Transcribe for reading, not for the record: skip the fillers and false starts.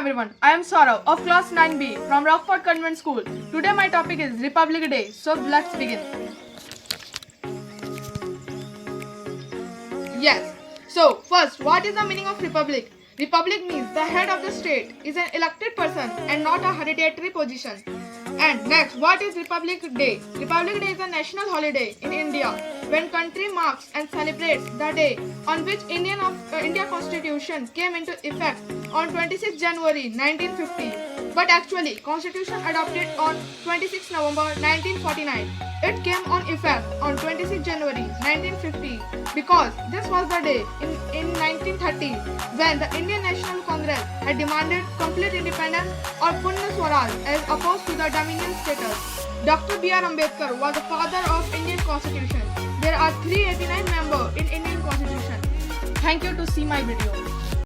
everyone, I am Saurav of class 9B from Rockford Convent School. Today my topic is Republic Day, so let's begin. Yes, so first, what is the meaning of Republic? Republic means the head of the state is an elected person and not a hereditary position. And next, what is Republic Day? Republic Day is a national holiday in India when country marks and celebrates the day on which India Constitution came into effect on 26 January 1950. But actually, Constitution adopted on 26 November 1949. It came on effect on 26 January 1950 because this was the day in 1930 when the Indian National Congress had demanded complete independence or Purna Swaraj as opposed to the Dominion status. Dr. B.R. Ambedkar was the father of Indian Constitution. There are 389 members in Indian Constitution. Thank you to see my video.